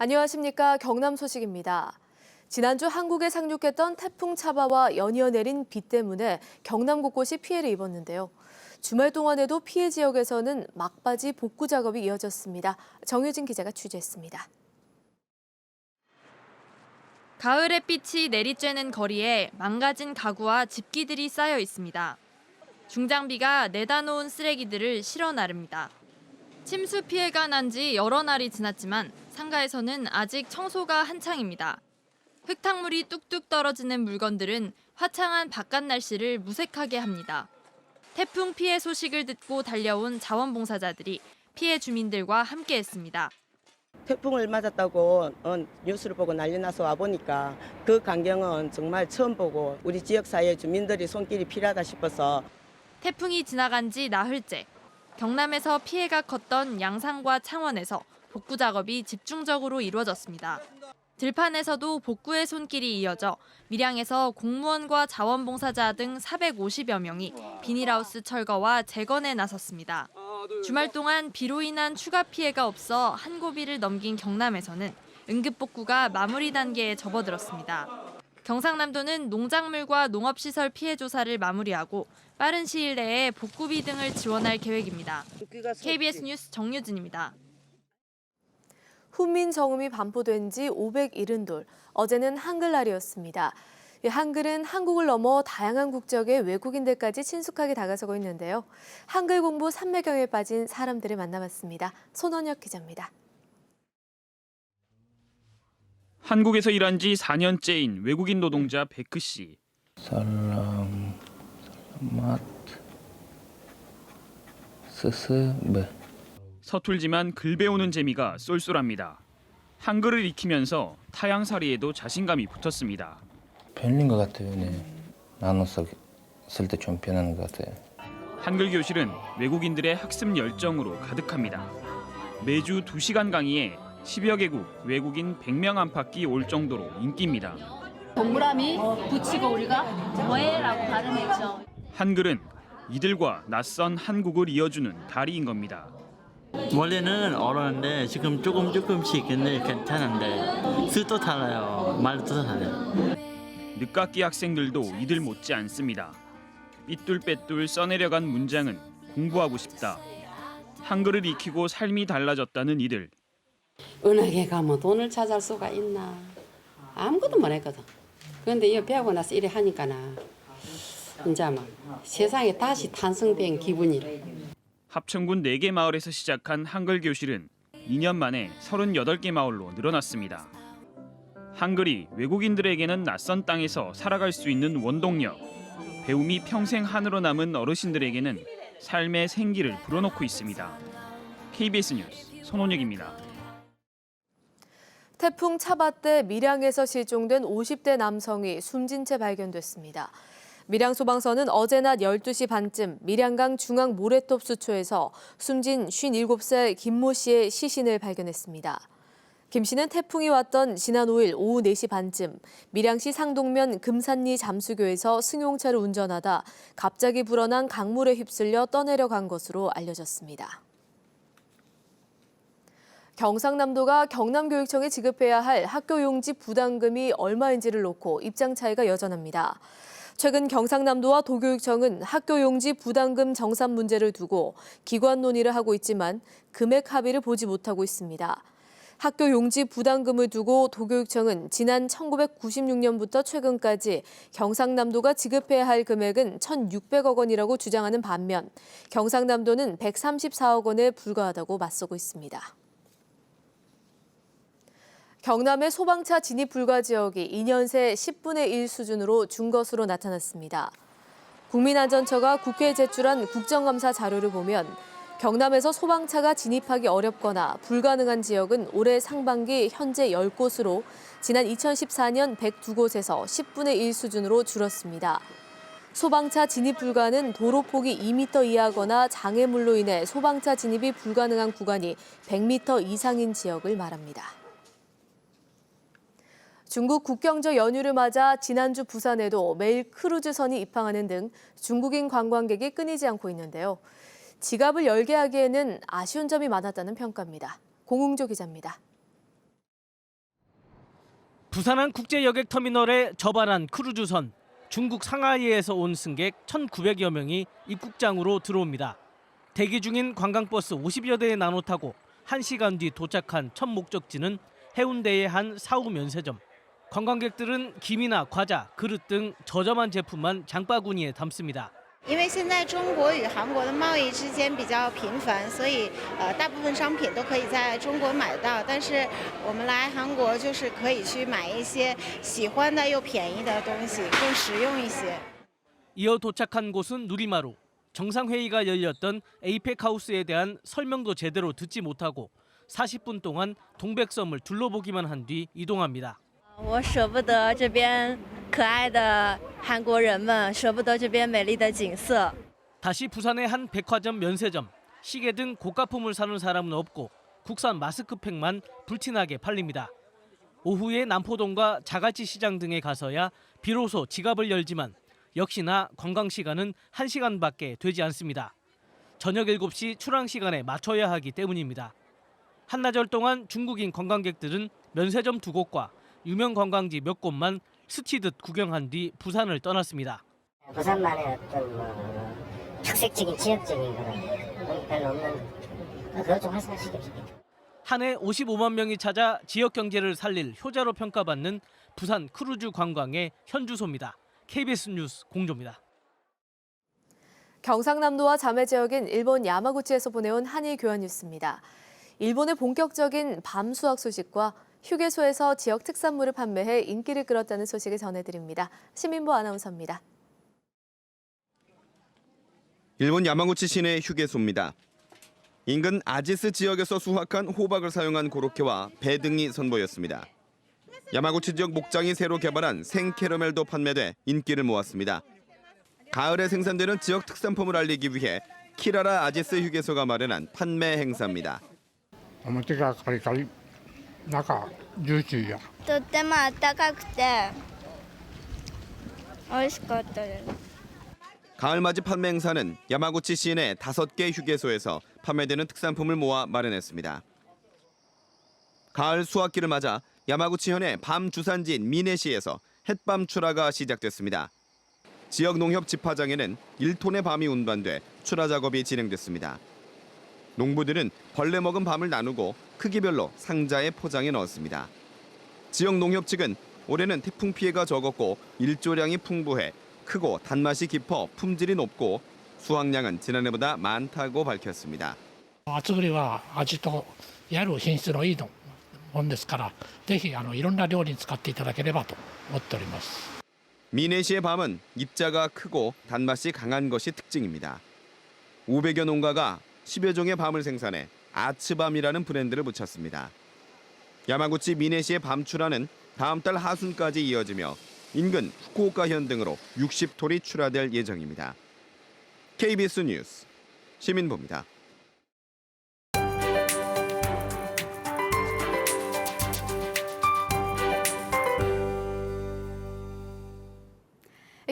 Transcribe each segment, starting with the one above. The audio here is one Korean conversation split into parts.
안녕하십니까. 경남 소식입니다. 지난주 한국에 상륙했던 태풍 차바와 연이어 내린 비 때문에 경남 곳곳이 피해를 입었는데요. 주말 동안에도 피해 지역에서는 막바지 복구 작업이 이어졌습니다. 정유진 기자가 취재했습니다. 가을 햇빛이 내리쬐는 거리에 망가진 가구와 집기들이 쌓여 있습니다. 중장비가 내다 놓은 쓰레기들을 실어 나릅니다. 침수 피해가 난 지 여러 날이 지났지만 상가에서는 아직 청소가 한창입니다. 흙탕물이 뚝뚝 떨어지는 물건들은 화창한 바깥 날씨를 무색하게 합니다. 태풍 피해 소식을 듣고 달려온 자원봉사자들이 피해 주민들과 함께했습니다. 태풍을 맞았다고 뉴스를 보고 난리 나서 와보니까 그 광경은 정말 처음 보고 우리 지역사회 주민들이 손길이 필요하다 싶어서. 태풍이 지나간 지 나흘째. 경남에서 피해가 컸던 양산과 창원에서 복구 작업이 집중적으로 이루어졌습니다. 들판에서도 복구의 손길이 이어져 밀양에서 공무원과 자원봉사자 등 450여 명이 비닐하우스 철거와 재건에 나섰습니다. 주말 동안 비로 인한 추가 피해가 없어 한 고비를 넘긴 경남에서는 응급복구가 마무리 단계에 접어들었습니다. 경상남도는 농작물과 농업시설 피해 조사를 마무리하고 빠른 시일 내에 복구비 등을 지원할 계획입니다. KBS 뉴스 정유진입니다. 훈민 정음이 반포된 지 570돌, 어제는 한글날이었습니다. 한글은 한국을 넘어 다양한 국적의 외국인들까지 친숙하게 다가서고 있는데요. 한글 공부 삼매경에 빠진 사람들을 만나봤습니다. 손원혁 기자입니다. 한국에서 일한 지 4년째인 외국인 노동자 베크 씨. 살람, 맛, 스스베. 서툴지만 글 배우는 재미가 쏠쏠합니다. 한글을 익히면서 타향살이에도 자신감이 붙었습니다. 편린 것 같아요. 네. 나눠서 쓸 때 좀 편한 것 같아요. 한글 교실은 외국인들의 학습 열정으로 가득합니다. 매주 2시간 강의에 10여 개국 외국인 100명 안팎이 올 정도로 인기입니다. 동그라미 붙이고 우리가 뭐해라고 발음했죠. 한글은 이들과 낯선 한국을 이어주는 다리인 겁니다. 원래는 어려운데 지금 조금씩 근데 괜찮은데 뜻도 달라요. 말도 달라요. 늦깎이 학생들도 이들 못지 않습니다. 삐뚤빼뚤 써내려간 문장은 공부하고 싶다. 한글을 익히고 삶이 달라졌다는 이들. 은행에 가면 돈을 찾을 수가 있나. 아무것도 못 했거든. 그런데 이거 배우고 나서 이래 하니까나 이제 막 세상에 다시 탄생된 기분이래. 합천군 4개 마을에서 시작한 한글 교실은 2년 만에 38개 마을로 늘어났습니다. 한글이 외국인들에게는 낯선 땅에서 살아갈 수 있는 원동력, 배움이 평생 한으로 남은 어르신들에게는 삶의 생기를 불어넣고 있습니다. KBS 뉴스 손원혁입니다. 태풍 차바 때 밀양에서 실종된 50대 남성이 숨진 채 발견됐습니다. 밀양소방서는 어제 낮 12시 반쯤 밀양강 중앙 모래톱 수초에서 숨진 57살 김모 씨의 시신을 발견했습니다. 김 씨는 태풍이 왔던 지난 5일 오후 4시 반쯤 밀양시 상동면 금산리 잠수교에서 승용차를 운전하다 갑자기 불어난 강물에 휩쓸려 떠내려간 것으로 알려졌습니다. 경상남도가 경남교육청에 지급해야 할 학교용지 부담금이 얼마인지를 놓고 입장 차이가 여전합니다. 최근 경상남도와 도교육청은 학교용지 부담금 정산 문제를 두고 기관 논의를 하고 있지만 금액 합의를 보지 못하고 있습니다. 학교용지 부담금을 두고 도교육청은 지난 1996년부터 최근까지 경상남도가 지급해야 할 금액은 1,600억 원이라고 주장하는 반면 경상남도는 134억 원에 불과하다고 맞서고 있습니다. 경남의 소방차 진입 불가 지역이 2년 새 10분의 1 수준으로 준 것으로 나타났습니다. 국민안전처가 국회에 제출한 국정감사 자료를 보면 경남에서 소방차가 진입하기 어렵거나 불가능한 지역은 올해 상반기 현재 10곳으로 지난 2014년 102곳에서 10분의 1 수준으로 줄었습니다. 소방차 진입 불가는 도로 폭이 2m 이하거나 장애물로 인해 소방차 진입이 불가능한 구간이 100m 이상인 지역을 말합니다. 중국 국경적 연휴를 맞아 지난주 부산에도 매일 크루즈선이 입항하는 등 중국인 관광객이 끊이지 않고 있는데요. 지갑을 열게 하기에는 아쉬운 점이 많았다는 평가입니다. 공웅조 기자입니다. 부산항 국제여객터미널에 접안한 크루즈선. 중국 상하이에서 온 승객 1,900여 명이 입국장으로 들어옵니다. 대기 중인 관광버스 50여 대에 나눠 타고 1시간 뒤 도착한 첫 목적지는 해운대의 한 사후 면세점. 관광객들은 김이나 과자, 그릇 등 저렴한 제품만 장바구니에 담습니다. 因为现在中国与韩国的贸易之间比较频繁，所以大部分商品都可以在中国买到。但是我们来韩国就是可以去买一些喜欢的又便宜的东西，更实用一些。 이어 도착한 곳은 누리마루. 정상회의가 열렸던 에이펙 하우스에 대한 설명도 제대로 듣지 못하고 40분 동안 동백섬을 둘러보기만 한 뒤 이동합니다. 我舍不得这边可爱的韩国人们，舍不得这边美丽的景色。 다시 부산의 한 백화점 면세점. 시계 등 고가품을 사는 사람은 없고 국산 마스크팩만 불티나게 팔립니다. 오후에 남포동과 자갈치 시장 등에 가서야 비로소 지갑을 열지만 역시나 관광 시간은 1시간밖에 되지 않습니다. 저녁 7시 출항 시간에 맞춰야 하기 때문입니다. 한나절 동안 중국인 관광객들은 면세점 2곳과 유명 관광지 몇 곳만 스치듯 구경한 뒤 부산을 떠났습니다. 부산만의 어떤 특색적인 지역적인 그런 별로 없는 그걸 좀 활성화시킵니다. 한 해 55만 명이 찾아 지역 경제를 살릴 효자로 평가받는 부산 크루즈 관광의 현주소입니다. KBS 뉴스 공조입니다. 경상남도와 자매 지역인 일본 야마구치에서 보내온 한일 교환 뉴스입니다. 일본의 본격적인 밤 수확 소식과 휴게소에서 지역 특산물을 판매해 인기를 끌었다는 소식을 전해드립니다. 시민보 아나운서입니다. 일본 야마구치 시내 휴게소입니다. 인근 아지스 지역에서 수확한 호박을 사용한 고로케와 배 등이 선보였습니다. 야마구치 지역 목장이 새로 개발한 생캐러멜도 판매돼 인기를 모았습니다. 가을에 생산되는 지역 특산품을 알리기 위해 키라라 아지스 휴게소가 마련한 판매 행사입니다. 表がカリカリ、中ジューシーや。とっても暖かくて美味しかったです。 가을맞이 판매 행사는 야마구치 시내 5개 휴게소에서 판매되는 특산품을 모아 마련했습니다. 가을 수확기를 맞아 야마구치현의 밤 주산지인 미네시에서 햇밤 출하가 시작됐습니다. 지역 농협 집화장에는 1톤의 밤이 운반돼 출하 작업이 진행됐습니다. 농부들은 벌레 먹은 밤을 나누고 크기별로 상자에 포장해 넣었습니다. 지역 농협 측은 올해는 태풍 피해가 적었고 일조량이 풍부해 크고 단맛이 깊어 품질이 높고 수확량은 지난해보다 많다고 밝혔습니다. 厚栗は味とやはり品質のいいものですから、ぜひいろんな料理に使っていただければと思っております。 미네시의 밤은 입자가 크고 단맛이 강한 것이 특징입니다. 500여 농가가 10여 종의 밤을 생산해 아츠밤이라는 브랜드를 붙였습니다. 야마구치 미네시의 밤 출하는 다음 달 하순까지 이어지며 인근 후쿠오카현 등으로 60톤이 출하될 예정입니다. KBS 뉴스 시민보입니다.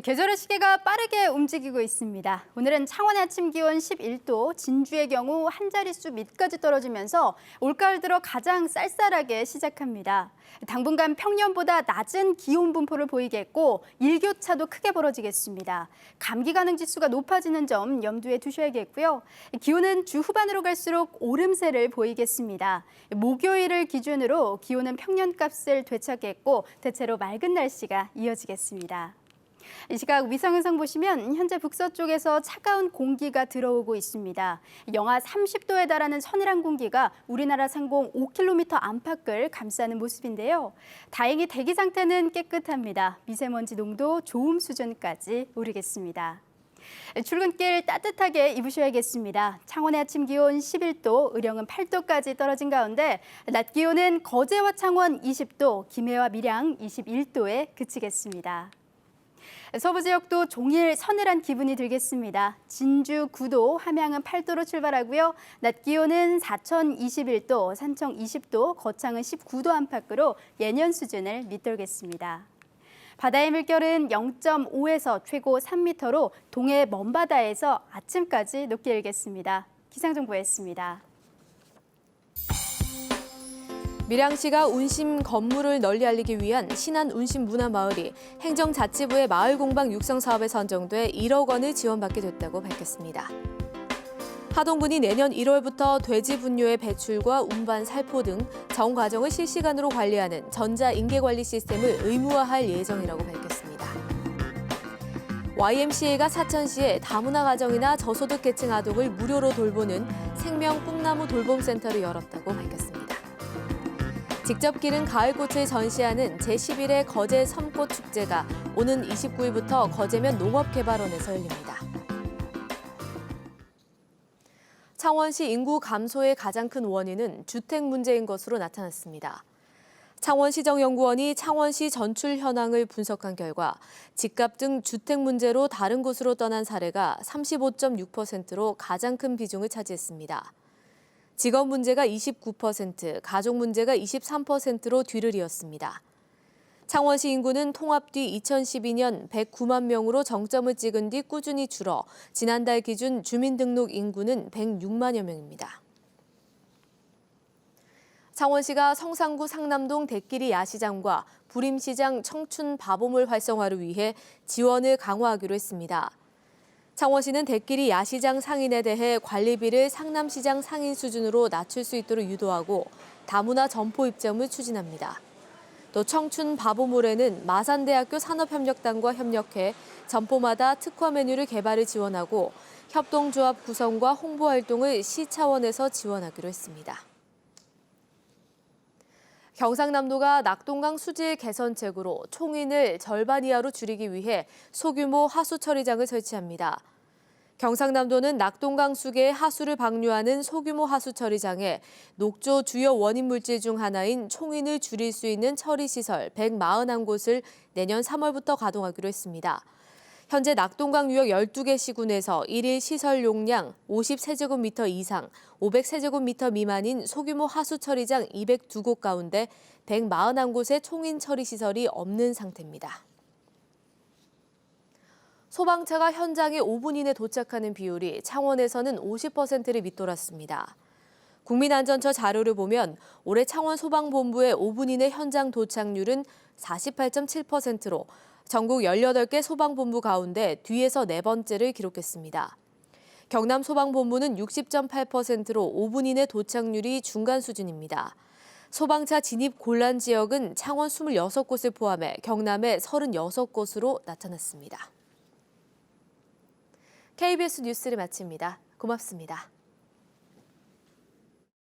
계절의 시계가 빠르게 움직이고 있습니다. 오늘은 창원의 아침 기온 11도, 진주의 경우 한 자릿수 밑까지 떨어지면서 올가을 들어 가장 쌀쌀하게 시작합니다. 당분간 평년보다 낮은 기온 분포를 보이겠고 일교차도 크게 벌어지겠습니다. 감기 가능 지수가 높아지는 점 염두에 두셔야겠고요. 기온은 주 후반으로 갈수록 오름세를 보이겠습니다. 목요일을 기준으로 기온은 평년값을 되찾겠고 대체로 맑은 날씨가 이어지겠습니다. 이 시각 위성영상 보시면 현재 북서쪽에서 차가운 공기가 들어오고 있습니다. 영하 30도에 달하는 서늘한 공기가 우리나라 상공 5km 안팎을 감싸는 모습인데요. 다행히 대기 상태는 깨끗합니다. 미세먼지 농도 좋음 수준까지 오르겠습니다. 출근길 따뜻하게 입으셔야겠습니다. 창원의 아침 기온 11도, 의령은 8도까지 떨어진 가운데 낮 기온은 거제와 창원 20도, 김해와 밀양 21도에 그치겠습니다. 서부 지역도 종일 서늘한 기분이 들겠습니다. 진주 9도, 함양은 8도로 출발하고요. 낮 기온은 사천 21도, 산청 20도, 거창은 19도 안팎으로 예년 수준을 밑돌겠습니다. 바다의 물결은 0.5에서 최고 3m로 동해 먼바다에서 아침까지 높게 일겠습니다. 기상정보였습니다. 밀양시가 운심 건물을 널리 알리기 위한 신안 운심 문화마을이 행정자치부의 마을공방 육성 사업에 선정돼 1억 원을 지원받게 됐다고 밝혔습니다. 하동군이 내년 1월부터 돼지 분뇨의 배출과 운반, 살포 등 전 과정을 실시간으로 관리하는 전자인계관리 시스템을 의무화할 예정이라고 밝혔습니다. YMCA가 사천시에 다문화 가정이나 저소득 계층 아동을 무료로 돌보는 생명 꿈나무 돌봄센터를 열었다고 밝혔습니다. 직접 기른 가을꽃을 전시하는 제11회 거제 섬꽃 축제가 오는 29일부터 거제면 농업개발원에서 열립니다. 창원시 인구 감소의 가장 큰 원인은 주택 문제인 것으로 나타났습니다. 창원시정연구원이 창원시 전출 현황을 분석한 결과 집값 등 주택 문제로 다른 곳으로 떠난 사례가 35.6%로 가장 큰 비중을 차지했습니다. 직업 문제가 29%, 가족 문제가 23%로 뒤를 이었습니다. 창원시 인구는 통합 뒤 2012년 109만 명으로 정점을 찍은 뒤 꾸준히 줄어 지난달 기준 주민등록 인구는 106만여 명입니다. 창원시가 성산구 상남동 대끼리 야시장과 부림시장 청춘 바보몰 활성화를 위해 지원을 강화하기로 했습니다. 창원시는 대끼리 야시장 상인에 대해 관리비를 상남시장 상인 수준으로 낮출 수 있도록 유도하고 다문화 점포 입점을 추진합니다. 또 청춘 바보몰에는 마산대학교 산업협력단과 협력해 점포마다 특화 메뉴를 개발을 지원하고 협동조합 구성과 홍보 활동을 시 차원에서 지원하기로 했습니다. 경상남도가 낙동강 수질 개선책으로 총인을 절반 이하로 줄이기 위해 소규모 하수 처리장을 설치합니다. 경상남도는 낙동강 수계의 하수를 방류하는 소규모 하수 처리장에 녹조 주요 원인 물질 중 하나인 총인을 줄일 수 있는 처리시설 141곳을 내년 3월부터 가동하기로 했습니다. 현재 낙동강 유역 12개 시군에서 1일 시설 용량 50세제곱미터 이상, 500세제곱미터 미만인 소규모 하수 처리장 202곳 가운데 141곳의 총인 처리 시설이 없는 상태입니다. 소방차가 현장에 5분 이내 도착하는 비율이 창원에서는 50%를 밑돌았습니다. 국민안전처 자료를 보면 올해 창원 소방본부의 5분 이내 현장 도착률은 48.7%로 전국 18개 소방본부 가운데 뒤에서 네 번째를 기록했습니다. 경남 소방본부는 60.8%로 5분 이내 도착률이 중간 수준입니다. 소방차 진입 곤란 지역은 창원 26곳을 포함해 경남의 36곳으로 나타났습니다. KBS 뉴스를 마칩니다. 고맙습니다.